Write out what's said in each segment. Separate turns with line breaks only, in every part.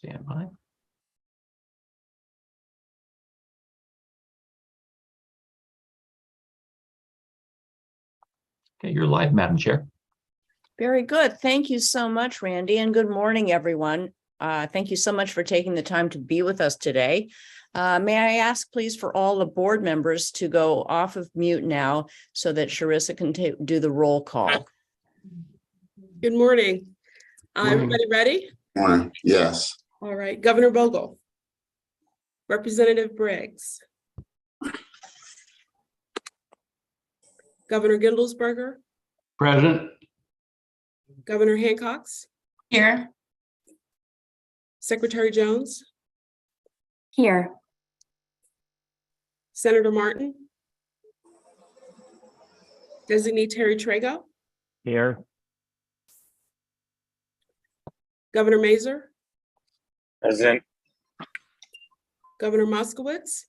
Stand by. Okay, you're live, Madam Chair.
Very good. Thank you so much, Randy, and good morning, everyone. Thank you so much for taking the time to be with us today. May I ask, please, for all the board members to go off of mute now so that Charissa can do the roll call.
Good morning.
Morning.
Everybody ready?
Morning. Yes.
All right. Governor Bogle. Representative Briggs. Governor Gindelsberger.
Present.
Governor Hancox.
Here.
Secretary Jones.
Here.
Senator Martin. Designee Terry Trago.
Here.
Governor Mazer.
Present.
Governor Moskowitz.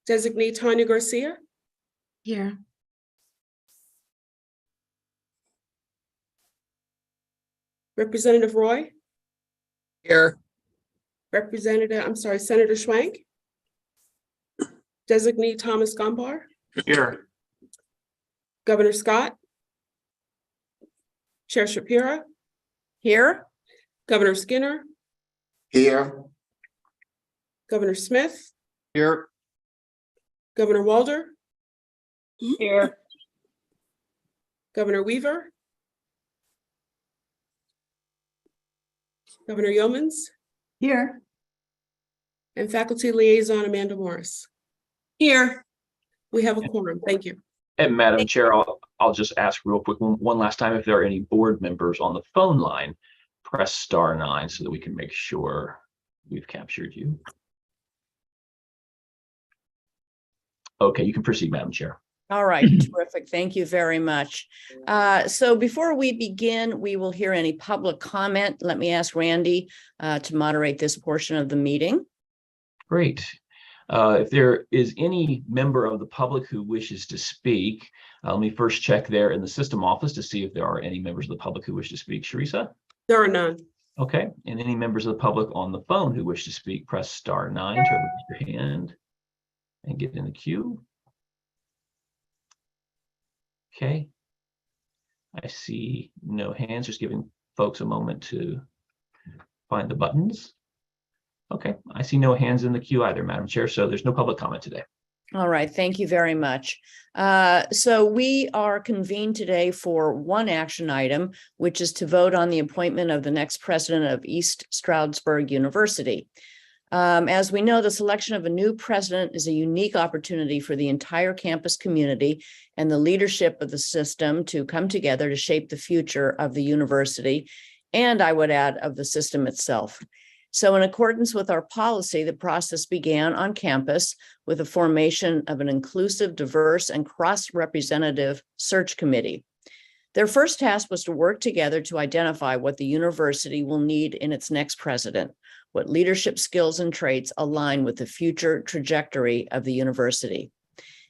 Designee Tanya Garcia.
Here.
Representative Roy.
Here.
Senator Schwank. Designee Thomas Gombar.
Here.
Governor Scott. Chair Shapiro.
Here,
Governor Skinner.
Here.
Governor Smith.
Here.
Governor Walder.
Here.
Governor Weaver. Governor Yeomans.
Here.
And Faculty Liaison Amanda Morris.
Here.
We have a quorum. Thank you.
And Madam Chair, I'll just ask real quick one last time if there are any board members on the phone line, press *9 so that we can make sure we've captured you. Okay, you can proceed, Madam Chair.
all right, terrific. Thank you very much. So before we begin, we will hear any public comment. Let me ask Randy to moderate this portion of the meeting.
Great. If there is any member of the public who wishes to speak, let me first check there in the system office to see if there are any members of the public who wish to speak. Charissa?
There are none.
Okay, and any members of the public on the phone who wish to speak, press *9 to raise your hand and get in the queue. Okay. I see no hands, just giving folks a moment to find the buttons. Okay, I see no hands in the queue either, Madam Chair, so there's no public comment today.
All right, thank you very much. So we are convened today for one action item, which is to vote on the appointment of the next president of East Stroudsburg University. As we know, the selection of a new president is a unique opportunity for the entire campus community and the leadership of the system to come together to shape the future of the university, and I would add, of the system itself. So in accordance with our policy, the process began on campus with the formation of an inclusive, diverse, and cross-representative search committee. Their first task was to work together to identify what the university will need in its next president, what leadership skills and traits align with the future trajectory of the university.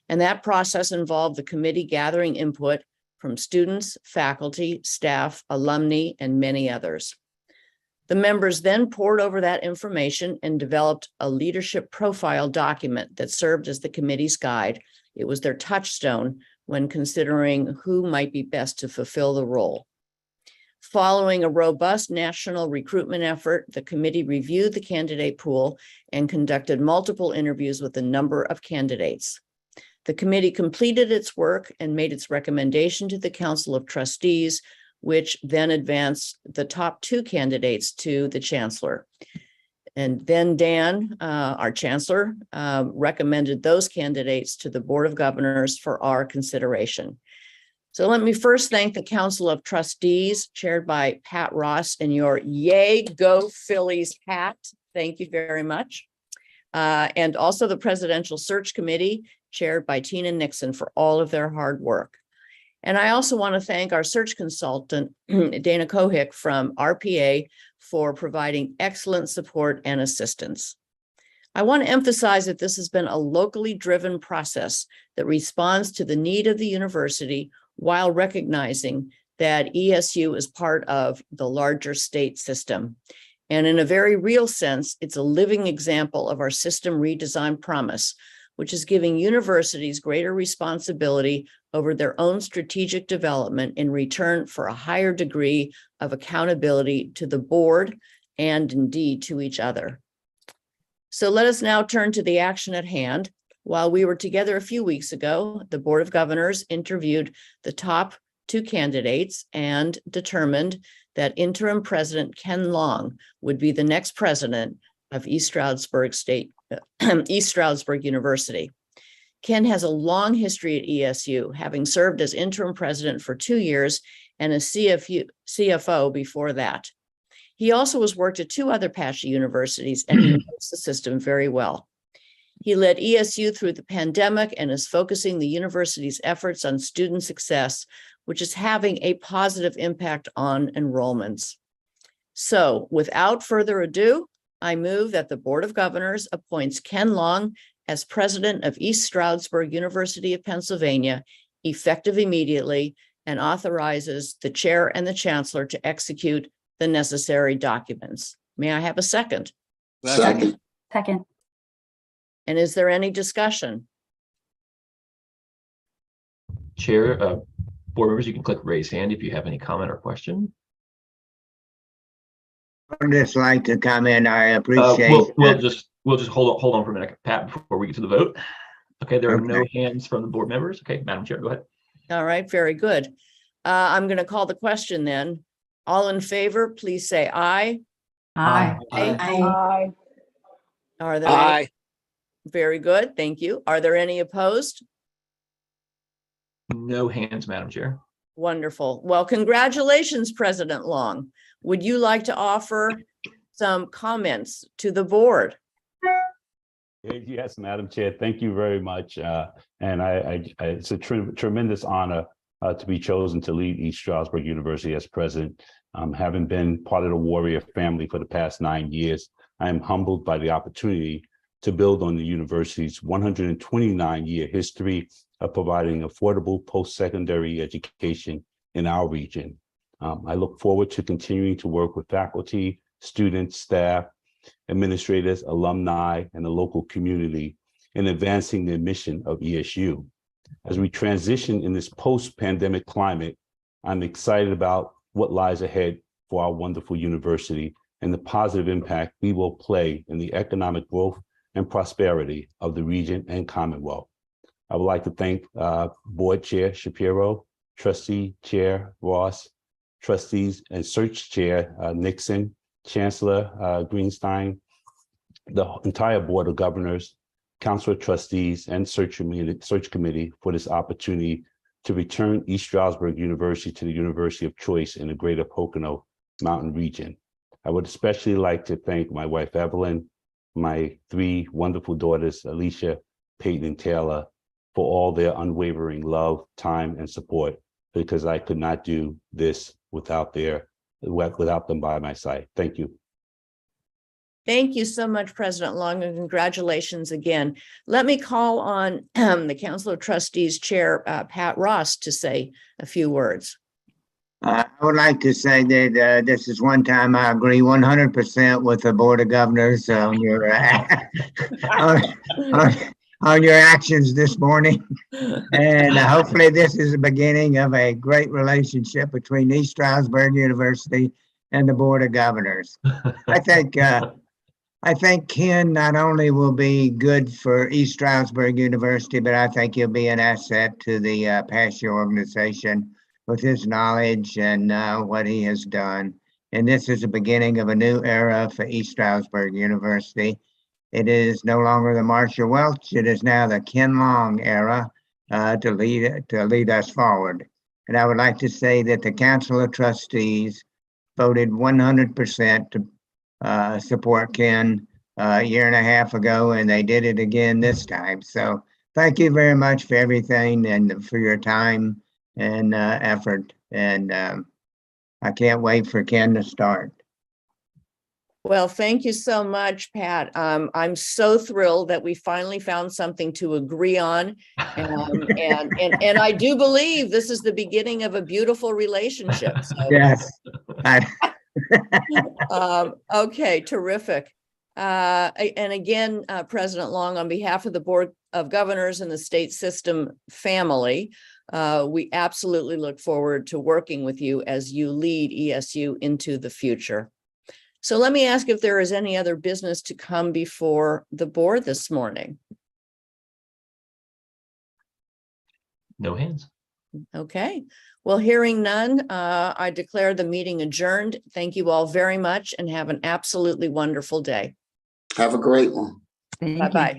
And that process involved the committee gathering input from students, faculty, staff, alumni, and many others. The members then pored over that information and developed a leadership profile document that served as the committee's guide. It was their touchstone when considering who might be best to fulfill the role. Following a robust national recruitment effort, the committee reviewed the candidate pool and conducted multiple interviews with a number of candidates. The committee completed its work and made its recommendation to the Council of Trustees, which then advanced the top 2 candidates to the chancellor. And then Dan, our chancellor, recommended those candidates to the Board of Governors for our consideration. So let me first thank the Council of Trustees, chaired by Pat Ross, in your Yay, Go Phillies hat. Thank you very much. And also the Presidential Search Committee, chaired by Tina Nixon, for all of their hard work. And I also want to thank our search consultant, Dana Kohick from RPA, for providing excellent support and assistance. I want to emphasize that this has been a locally driven process that responds to the need of the university while recognizing that ESU is part of the larger state system. And in a very real sense, it's a living example of our system redesign promise, which is giving universities greater responsibility over their own strategic development in return for a higher degree of accountability to the board and indeed to each other. So let us now turn to the action at hand. While we were together a few weeks ago, the Board of Governors interviewed the top 2 candidates and determined that interim president Ken Long would be the next president of East Stroudsburg University. Ken has a long history at ESU, having served as interim president for 2 years and as CFO before that. He also has worked at 2 other Apache universities, and he knows the system very well. He led ESU through the pandemic and is focusing the university's efforts on student success, which is having a positive impact on enrollments. So without further ado, I move that the Board of Governors appoints Ken Long as president of East Stroudsburg University of Pennsylvania, effective immediately, and authorizes the chair and the chancellor to execute the necessary documents. May I have a second?
Second.
Second.
And is there any discussion?
Chair, board members, you can click raise hand if you have any comment or question.
I'd just like to comment. I appreciate.
We'll just hold on for a minute, Pat, before we get to the vote. Okay, there are no hands from the board members. Okay, Madam Chair, go ahead.
All right, very good. I'm going to call the question then. All in favor, please say aye.
Aye.
Aye.
Are there any?
Aye.
Very good, thank you. Are there any opposed?
No hands, Madam Chair.
Wonderful. Well, congratulations, President Long. Would you like to offer some comments to the board?
Yes, Madam Chair, thank you very much. And it's a tremendous honor to be chosen to lead East Stroudsburg University as president. Having been part of the Warrior family for the past 9 years, I am humbled by the opportunity to build on the university's 129-year history of providing affordable post-secondary education in our region. I look forward to continuing to work with faculty, students, staff, administrators, alumni, and the local community in advancing the mission of ESU. As we transition in this post-pandemic climate, I'm excited about what lies ahead for our wonderful university and the positive impact we will play in the economic growth and prosperity of the region and Commonwealth. I would like to thank Board Chair Shapiro, Trustee Chair Ross, Trustees and Search Chair Nixon, Chancellor Greenstein, the entire Board of Governors, Council of Trustees, and Search Committee for this opportunity to return East Stroudsburg University to the University of Choice in the greater Pocono Mountain region. I would especially like to thank my wife, Evelyn, my 3 wonderful daughters, Alicia, Peyton, and Taylor, for all their unwavering love, time, and support, because I could not do this without them by my side. Thank you.
Thank you so much, President Long, and congratulations again. Let me call on the Council of Trustees Chair, Pat Ross, to say a few words.
I would like to say that this is one time I agree 100% with the Board of Governors on your on your actions this morning, and hopefully this is the beginning of a great relationship between East Stroudsburg University and the Board of Governors. I think Ken not only will be good for East Stroudsburg University, but I think he'll be an asset to the Apache organization with his knowledge and what he has done. And this is the beginning of a new era for East Stroudsburg University. It is no longer the Marshall Welch, it is now the Ken Long era to lead us forward. And I would like to say that the Council of Trustees voted 100% to support Ken a year and a half ago, and they did it again this time. So thank you very much for everything and for your time and effort. And I can't wait for Ken to start.
Well, thank you so much, Pat. I'm so thrilled that we finally found something to agree on. And I do believe this is the beginning of a beautiful relationship. So,
Yes.
okay, terrific. And again, President Long, on behalf of the Board of Governors and the state system family, we absolutely look forward to working with you as you lead ESU into the future. So let me ask if there is any other business to come before the board this morning.
No hands.
Okay, well, hearing none, I declare the meeting adjourned. Thank you all very much and have an absolutely wonderful day.
Have a great one.
Thank you.
Bye-bye.